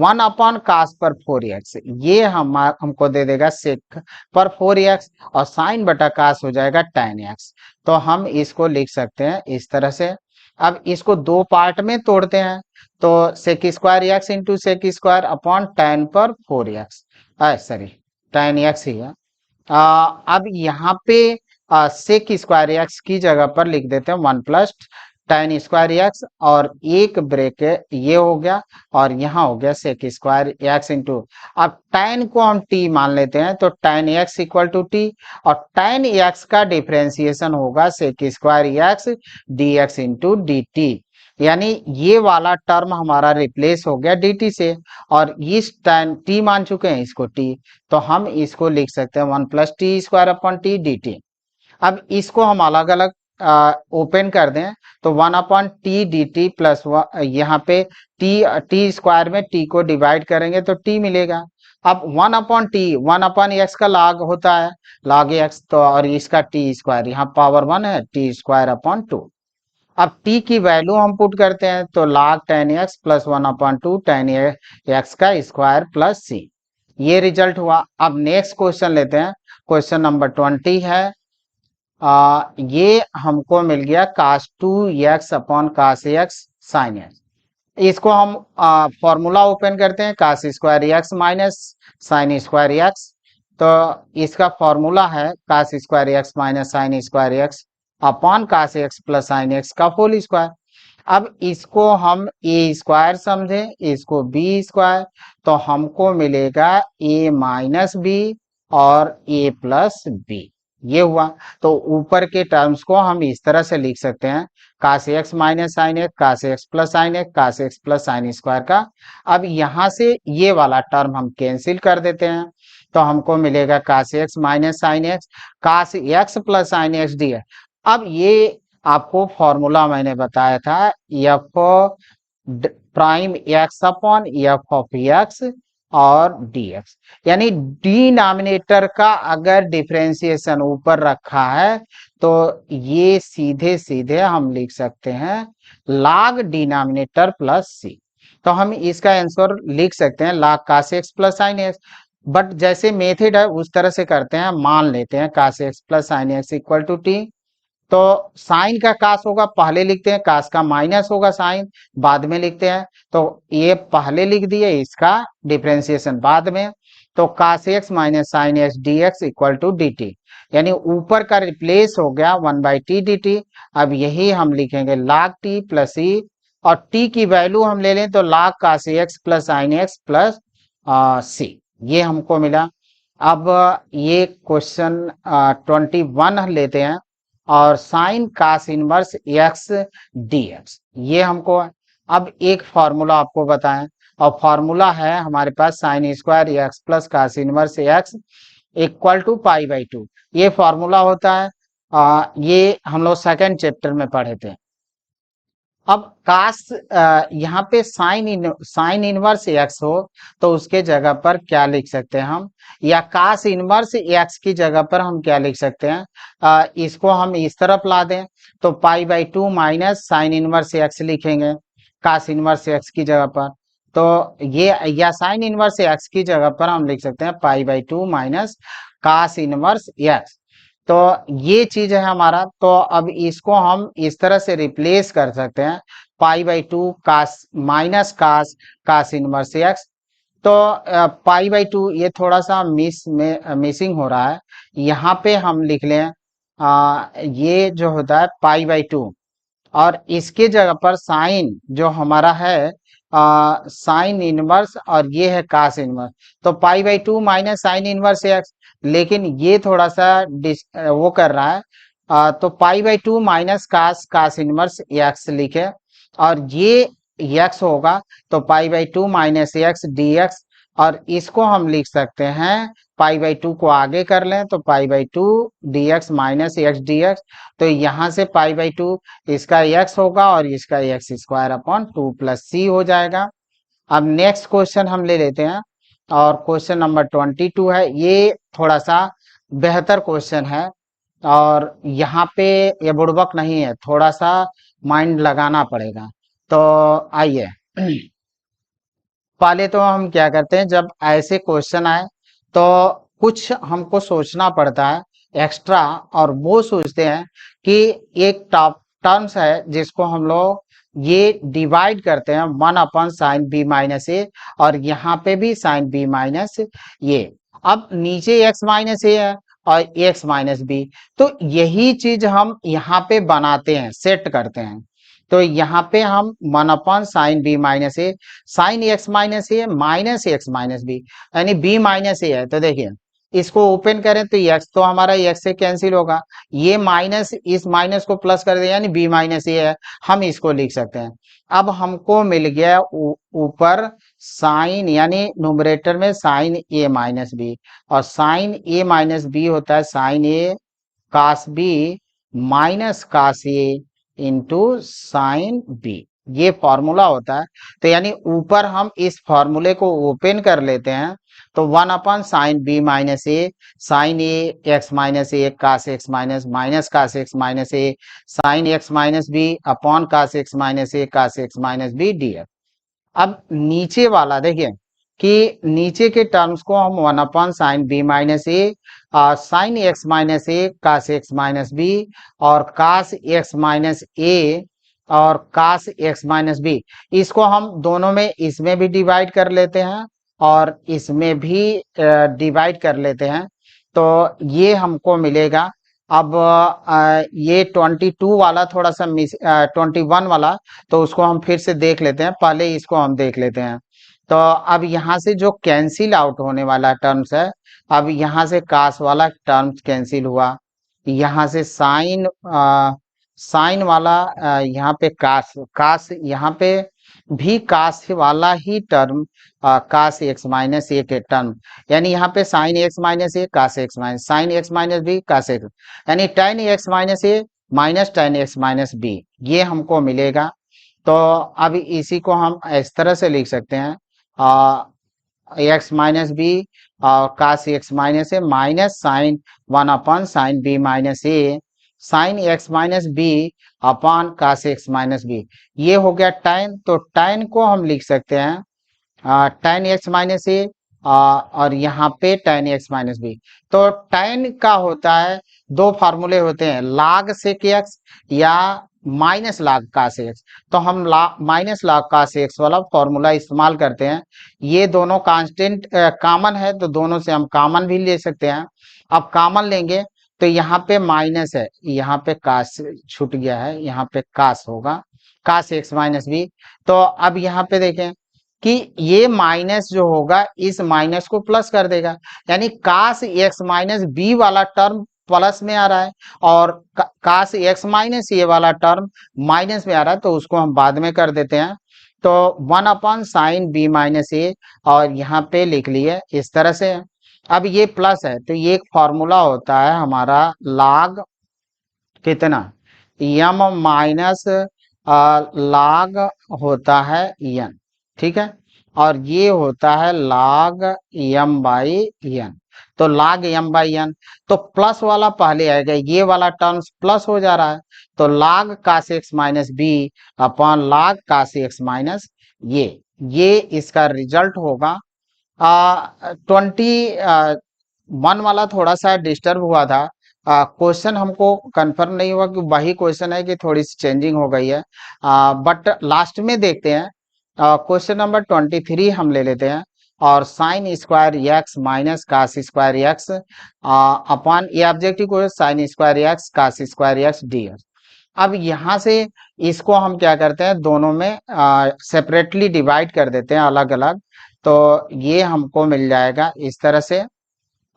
1 अपॉन कास पर 4x, ये हमको दे देगा सेक पर 4x, और साइन बटा कास हो जाएगा tan x। तो हम इसको लिख सकते हैं इस तरह से। अब इसको दो पार्ट में तोड़ते हैं, तो sec square x into sec square upon tan पर 4x, सॉरी tan x ही है। अब यहाँ पे सेक स्क्वायर एक्स की जगह पर लिख देते हैं 1 प्लस tan स्क्वायर एक्स, और एक ब्रेक ये हो गया, और यहाँ हो गया सेक स्क्वायर एक्स इंटू, अब tan को हम t मान लेते हैं, तो tan x equal to t, और tan x का डिफरेंशिएशन होगा sec square x d x into d t, यानी ये वाला टर्म हमारा रिप्लेस हो गया dt से, और इस tan t मान चुके हैं इसको t, तो हम इसको लिख सकते हैं 1 plus T square upon T d T. अब इसको हम अलग अलग ओपन कर दें, तो 1 upon T d T plus यहाँ पे टी स्क्वायर में टी को डिवाइड करेंगे तो टी मिलेगा। अब 1 अपॉन टी 1 अपॉन एक्स का लॉग होता है लॉग एक्स, तो और इसका टी स्क्वायर यहाँ पावर 1 है, टी स्क्वायर अपॉन 2। अब t की वैल्यू हम पुट करते हैं, तो log tan x plus 1 upon 2 tan x का स्क्वायर प्लस सी, ये रिजल्ट हुआ। अब नेक्स्ट क्वेश्चन लेते हैं, क्वेश्चन नंबर 20 है। ये हमको मिल गया cos 2x upon cos x sine x. इसको हम फॉर्मूला ओपन करते हैं, cos square x minus sine square x. तो इसका फॉर्मूला है cos square x minus sine square x upon cos x plus sine x का होल स्क्वायर। अब इसको हम ए स्क्वायर समझें, इसको बी स्क्वायर, तो हमको मिलेगा ए माइनस बी और ए प्लस बी, ये हुआ। तो ऊपर के टर्म्स को हम इस तरह से लिख सकते हैं, cos x minus sine x cos x plus sine x cos x plus sine square का। अब यहाँ से ये वाला टर्म हम कैंसिल कर देते हैं, तो हमको मिलेगा cos x minus sine x cos x plus sine x d. अब ये आपको फॉर्मूला मैंने बताया था f prime x upon f of x और dx, यानी डिनोमिनेटर का अगर डिफरेंशिएशन ऊपर रखा है तो ये सीधे सीधे हम लिख सकते हैं log डिनोमिनेटर प्लस सी। तो हम इसका आंसर लिख सकते हैं log cos x plus sine x, but जैसे मेथड है उस तरह से करते हैं, मान लेते हैं cos x plus sine x equal to t. तो साइन का कास होगा पहले लिखते हैं, कास का माइनस होगा साइन बाद में लिखते हैं, तो ये पहले लिख दिए, इसका डिफरेंशिएशन बाद में। तो cos x minus sine x d x equal to d t, यानी ऊपर का रिप्लेस हो गया 1 बाई टी डी टी। अब यही हम लिखेंगे log टी प्लस ई, और टी की वैल्यू हम ले लें तो log cos x plus sine x plus सी, ये हमको मिला। अब ये क्वेश्चन 21 लेते हैं, और साइन कास इनवर्स एक्स डी एक्स, ये हमको। अब एक फॉर्मूला आपको बताएं, और फॉर्मूला है हमारे पास sine square x plus cos inverse x equal to pi by 2, ये फॉर्मूला होता है। ये हम लोग सेकंड चैप्टर में पढ़े थे। अब कास यहाँ पे साइन इनवर्स एक्स हो तो उसके जगह पर क्या लिख सकते हैं हम, या कास इनवर्स एक्स की जगह पर हम क्या लिख सकते हैं, इसको हम इस तरफ ला दें तो pi by two minus sine inverse x लिखेंगे कास इनवर्स एक्स की जगह पर। तो ये, या साइन इनवर्स एक्स की जगह पर हम लिख सकते हैं pi by two minus cos inverse x. तो ये चीज है हमारा। तो अब इसको हम इस तरह से रिप्लेस कर सकते हैं, pi by two cos minus cos cos inverse x. तो पाई बाई टू ये थोड़ा सा मिसिंग हो रहा है, यहाँ पे हम लिख लें ये जो होता है पाई बाई टू, और इसके जगह पर साइन जो हमारा है साइन इनवर्स, और ये है कास इनवर्स। तो pi by two minus sine inverse x, लेकिन ये थोड़ा सा वो कर रहा है, तो pi by two minus cos cos inverse x लिखे, और ये एक्स होगा तो pi by two minus x d x. और इसको हम लिख सकते हैं, पाई बाई टू को आगे कर लें तो pi by two d x minus x d x. तो यहाँ से पाई बाई टू इसका x होगा और इसका x square upon two plus c हो जाएगा। अब नेक्स्ट क्वेश्चन हम ले लेते हैं, और क्वेश्चन नंबर 22 है। ये थोड़ा सा बेहतर क्वेश्चन है, और यहाँ पे ये बुड़बक नहीं है, थोड़ा सा माइंड लगाना पड़ेगा। तो आइए पहले तो हम क्या करते हैं, जब ऐसे क्वेश्चन आए तो कुछ हमको सोचना पड़ता है एक्स्ट्रा, और वो सोचते हैं कि एक टॉप टर्म्स है जिसको हम लोग ये डिवाइड करते हैं one upon sine b minus a, और यहाँ पे भी साइन बी माइनस ये। अब नीचे एक्स माइनस ए है और एक्स माइनस बी, तो यही चीज हम यहाँ पे बनाते हैं, सेट करते हैं। तो यहाँ पे हम one upon sine b minus a, sine x minus a minus x minus b, यानी बी माइनस ए है। तो देखिए इसको ओपन करें तो एक्स तो हमारा एक्स से कैंसिल होगा, ये माइनस इस माइनस को प्लस कर दे यानी बी माइनस ए है, हम इसको लिख सकते हैं। अब हमको मिल गया ऊपर साइन, यानी न्यूमरेटर में साइन ए माइनस बी, और साइन ए माइनस बी होता है साइन ए कास बी माइनस कास ए इंटू साइन बी, ये फॉर्मूला होता है। तो यानी ऊपर हम इस फॉर्मूले को ओपन कर लेते हैं तो one upon sine b minus a sine a x minus a cos x minus minus cos x minus a sine x minus b upon cos x minus a cos x minus b d x. अब नीचे वाला देखिए कि नीचे के terms को हम one upon sine b minus a sine x minus a cos x minus b, और कास एक्स माइनस ए और कास एक्स माइनस बी, इसको हम दोनों में इसमें भी डिवाइड कर लेते हैं और इसमें भी डिवाइड कर लेते हैं। तो ये हमको मिलेगा। अब ये 22 वाला थोड़ा सा 21 वाला, तो उसको हम फिर से देख लेते हैं, पहले इसको हम देख लेते हैं। तो अब यहाँ से जो कैंसिल आउट होने वाला टर्म्स है, अब यहाँ से कास वाला टर्म्स कैंसिल हुआ, यहाँ से साइन साइन वाला यहाँ पे कास कास, यहाँ पे भी कास वाला ही term cos x minus a के टर्म, यानी यहाँ पे sine x minus a cos x minus sine x minus b cos x, यानी tan x minus a minus tan x minus b, ये हमको मिलेगा। तो अब इसी को हम इस तरह से लिख सकते हैं, एक्स माइनस बी और cos x minus a minus sine one upon sine b minus a sine x minus b upon cos x minus b, ये हो गया tan। तो tan को हम लिख सकते हैं tan एक्स माइनस ए और यहाँ पे tan एक्स माइनस बी। तो tan का होता है, दो फार्मूले होते हैं, log sec x या माइनस log cos x। तो हम माइनस log cos x वाला फॉर्मूला इस्तेमाल करते हैं। ये दोनों कांस्टेंट कॉमन है तो दोनों से हम कॉमन भी ले सकते हैं। अब कॉमन लेंगे तो यहाँ पे माइनस है, यहाँ पे कास छूट गया है, यहाँ पे कास होगा कास एक्स माइनस बी। तो अब यहाँ पे देखें कि ये माइनस जो होगा इस माइनस को प्लस कर देगा, यानी कास एक्स माइनस बी वाला टर्म प्लस में आ रहा है और कास एक्स माइनस ये वाला टर्म माइनस में आ रहा है, तो उसको हम बाद में कर देते हैं। तो one upon sine b minus a, और यहाँ पे लिख लिए इस तरह से। अब ये प्लस है तो ये एक फॉर्मूला होता है हमारा लॉग कितना, यम माइनस log होता है n, ठीक है, और ये होता है log m बाई n। तो log m बाई n, तो प्लस वाला पहले आएगा, ये वाला टर्म्स प्लस हो जा रहा है, तो log cos x minus b upon log cos x minus ये इसका रिजल्ट होगा। 21 वाला थोड़ा सा डिस्टर्ब हुआ था, क्वेश्चन हमको कंफर्म नहीं हुआ कि वही क्वेश्चन है कि थोड़ी सी चेंजिंग हो गई है, बट लास्ट में देखते हैं। क्वेश्चन नंबर 23 हम ले लेते हैं, और sine square x minus cos square x upon ये ऑब्जेक्टिव को sine square x cos square x d x. अब यहाँ से इसको हम क्या करते हैं, दोनों में सेपरेटली डिवाइड कर देते हैं, अलग अलग, तो ये हमको मिल जाएगा इस तरह से।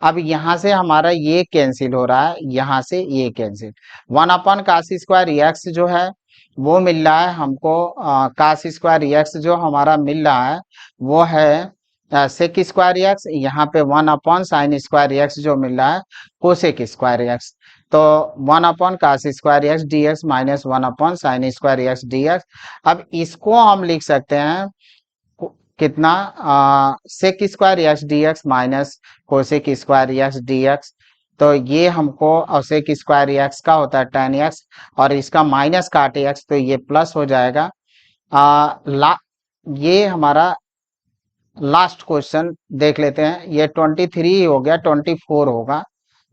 अब यहाँ से हमारा ये कैंसिल हो रहा है, यहाँ से ये कैंसिल, 1 कास स्क्वायर एक्स जो है वो मिल रहा है हमको, कास स्क्वायर एक्स जो हमारा मिल रहा है वो है सेक स्क्वायर एक्स, यहाँ पे 1 साइन स्क्वायर एक्स जो मिल रहा है कोसेक स्क्वायर एक्स। तो 1 cos square x d x minus 1 sine square x d x. अब इसको हम लिख सकते हैं कितना, sec square x d x minus cosec square x d x. तो ये हमको, और सेक स्क्वायर एक्स का होता है tan एक्स, और इसका माइनस काट एक्स, तो ये प्लस हो जाएगा। ये हमारा लास्ट क्वेश्चन देख लेते हैं, ये 23 हो गया, 24 होगा।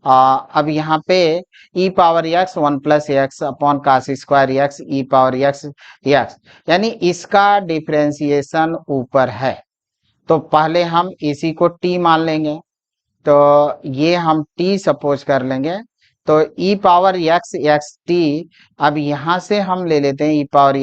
अब यहाँ पे e power x 1 plus x upon cos square x e power x x, यानी इसका डिफ्रेंसिएशन ऊपर है, तो पहले हम इसी को t मान लेंगे, तो ये हम t सपोज कर लेंगे, तो e power x x T. अब यहाँ से हम ले लेते हैं e पावर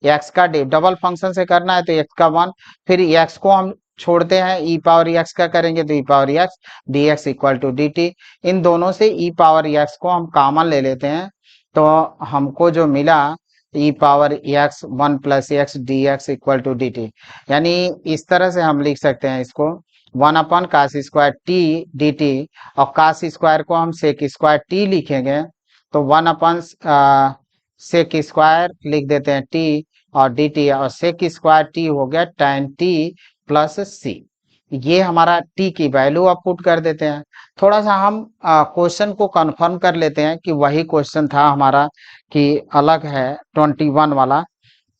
x का डबल फंक्शन से करना है तो x का 1, फिर x को हम छोड़ते हैं, e पावर x का करेंगे तो e power x dx equal to dt। इन दोनों से e पावर x को हम कॉमन ले लेते हैं, तो हमको जो मिला e power x 1 plus x d x equal to d t. यानी इस तरह से हम लिख सकते हैं इसको, 1 cos square t d t, और कास स्क्वायर को हम सेक स्क्वायर टी लिखेंगे, तो 1 सेक स्क्वायर लिख देते हैं टी और डी टी, और सेक स्क्वायर टी हो गया tan टी प्लस सी। ये हमारा t की वैल्यू आप पुट कर देते हैं। थोड़ा सा हम क्वेश्चन को कंफर्म कर लेते हैं कि वही क्वेश्चन था हमारा कि अलग है 21 वाला,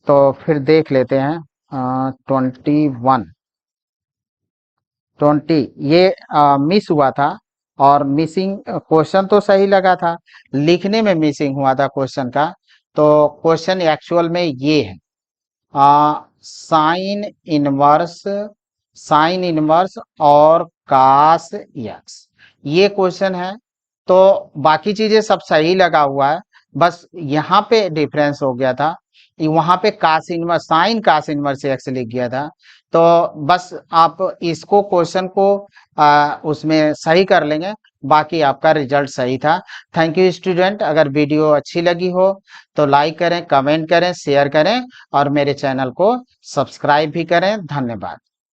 तो फिर देख लेते हैं। 20 ये मिस हुआ था, और मिसिंग क्वेश्चन तो सही लगा था, लिखने में मिसिंग हुआ था क्वेश्चन का। तो क्वेश्चन एक्चुअल में ये है, साइन इनवर्स और कास एक्स, ये क्वेश्चन है। तो बाकी चीजें सब सही लगा हुआ है, बस यहाँ पे डिफरेंस हो गया था, वहां पे कास इनवर्स साइन कास इनवर्स एक्स लिख गया था। तो बस आप इसको क्वेश्चन को उसमें सही कर लेंगे, बाकी आपका रिजल्ट सही था। थैंक यू स्टूडेंट, अगर वीडियो अच्छी लगी हो तो लाइक करें, कमेंट करें, शेयर करें, और मेरे चैनल को सब्सक्राइब भी करें। धन्यवाद।